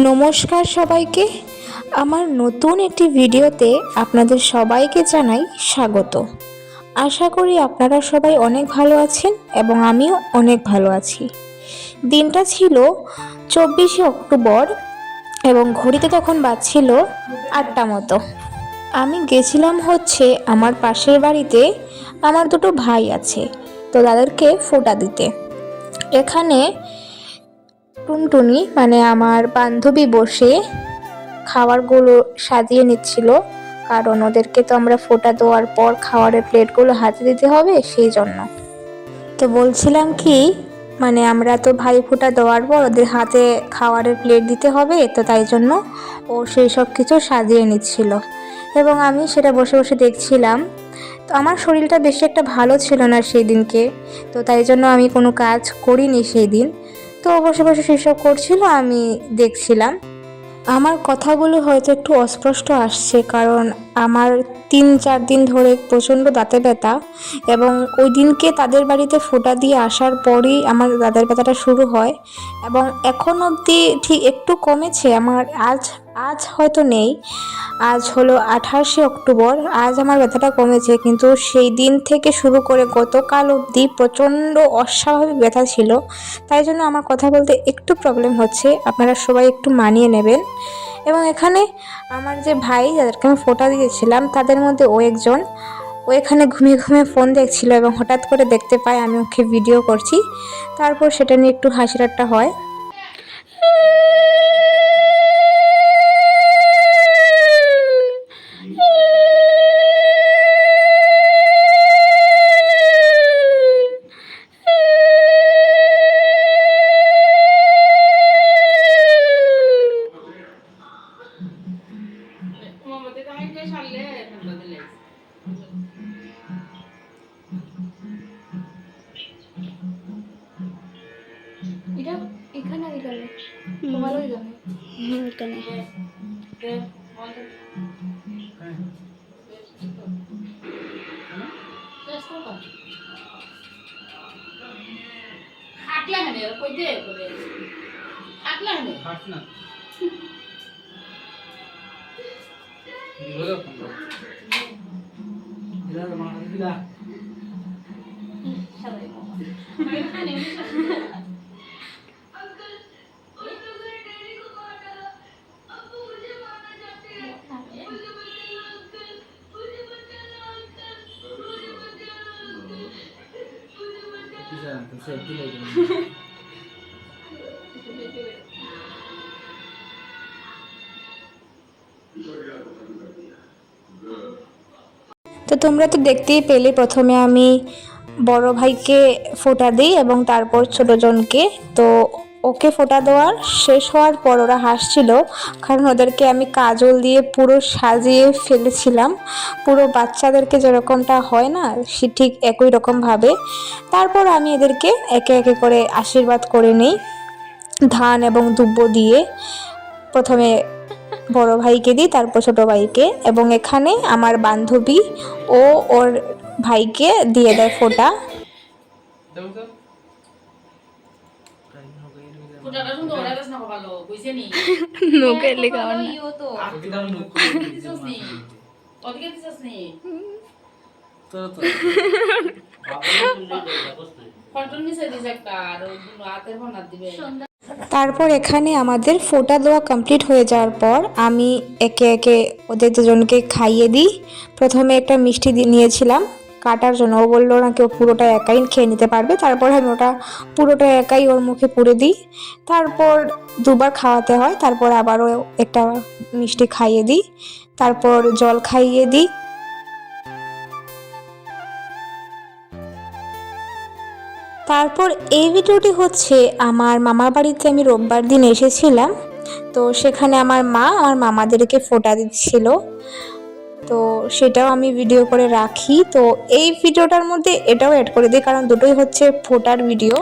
নমস্কার সবাইকে। আমার নতুন একটি ভিডিওতে আপনাদের সবাইকে জানাই স্বাগত। আশা করি আপনারা সবাই অনেক ভালো আছেন এবং আমিও অনেক ভালো আছি। দিনটা ছিল 24শে অক্টোবর এবং ঘড়িতে তখন বাজছিল 8টা মতো। আমি গেছিলাম আমার পাশের বাড়িতে। আমার দুটো ভাই আছে, তো তাদেরকে ফোঁটা দিতে। এখানে টুনটুনি মানে আমার বান্ধবী বসে খাবারগুলো সাজিয়ে নিচ্ছিল, কারণ ওদেরকে তো আমরা ফোঁটা দেওয়ার পর খাবারের প্লেটগুলো হাতে দিতে হবে, সেই জন্য। তো বলছিলাম কি, মানে আমরা তো ভাই ফোঁটা দেওয়ার পর ওদের হাতে খাবারের প্লেট দিতে হবে, তো তাই জন্য ও সেই সব কিছু সাজিয়ে নিচ্ছিল এবং আমি সেটা বসে বসে দেখছিলাম। তো আমার শরীরটা বেশি একটা ভালো ছিল না সেই দিনকে, তো তাই জন্য আমি কোনো কাজ করিনি সেই দিন। তো বসে বসে সেসব করছিল, আমি দেখছিলাম। আমার কথাগুলো হয়তো একটু অস্পষ্ট আসছে, কারণ আমার 3-4 দিন ধরে প্রচণ্ড দাঁতে ব্যথা, এবং ওই দিনকে তাদের বাড়িতে ফোঁটা দিয়ে আসার পরই আমার দাঁতের ব্যথাটা শুরু হয় এবং এখন অবধি ঠিক একটু কমেছে আমার। আজ হয়তো নেই, আজ হলো 28শে অক্টোবর। আজ আমার ব্যথাটা কমেছে, কিন্তু সেই দিন থেকে শুরু করে গতকাল অবধি প্রচণ্ড অস্বাভাবিক ব্যথা ছিল। তাই জন্য আমার কথা বলতে একটু প্রবলেম হচ্ছে, আপনারা সবাই একটু মানিয়ে নেবেন। এবং এখানে আমার যে ভাই যাদেরকে আমি ফোঁটা দিয়েছিলাম, তাদের মধ্যে ও একজন, ও এখানে ঘুমিয়ে ঘুমিয়ে ফোন দেখছিল এবং হঠাৎ করে দেখতে পায় আমি ওকে ভিডিও করছি। তারপর সেটা নিয়ে একটু হাসি ঠাট্টা হয়। এটা এখানে গেলে মোবাইলও যাবে এখানে হাটলা হনে কই দে করে হাটলা হনে হাট না দিলো ফোন দিলা মারা দিলা সবাই এখানে তো তোমরা তো দেখতেই পেলে, প্রথমে আমি বড় ভাইকে ফোঁটা দিই এবং তারপর ছোটজনকে। তো ওকে ফোঁটা দেওয়ার শেষ হওয়ার পর ওরা হাসছিল, কারণ ওদেরকে আমি কাজল দিয়ে পুরো সাজিয়ে ফেলেছিলাম, পুরো বাচ্চাদেরকে যেরকমটা হয় না, সে ঠিক একই রকমভাবে। তারপর আমি এদেরকে একে একে করে আশীর্বাদ করে নিই ধান এবং দুব্ব দিয়ে। প্রথমে বড় ভাইকে দিই, তারপর ছোট ভাইকে, এবং এখানে আমার বান্ধবী ও ওর ভাইকে দিয়ে দেয় ফোঁটা। তারপর এখানে আমাদের ফোঁটা দেওয়া কমপ্লিট হয়ে যাওয়ার পর আমি একে একে ওদের দুজনকে খাইয়ে দিই। প্রথমে একটা মিষ্টি নিয়েছিলাম কাটার জন্য, ও বললো নাকি ও পুরোটা একাই খেয়ে নিতে পারবে। তারপর আমি ওটা পুরোটা একাই ওর মুখে পুরে দিই। তারপর দুবার খাওয়াতে হয়, তারপর আবারও একটা মিষ্টি খাইয়ে দিই, তারপর জল খাইয়ে দিই। তারপর এই ভিডিওটি আমার মামার বাড়িতে আমি রোববার দিন এসেছিলাম, তো সেখানে আমার মা আমার মামাদেরকে ফোঁটা দিচ্ছিল, তো সেটাও আমি ভিডিও করে রাখি। তো এই ভিডিওটার মধ্যে এটাও অ্যাড করে দিই, কারণ দুটোই ফোঁটার ভিডিও।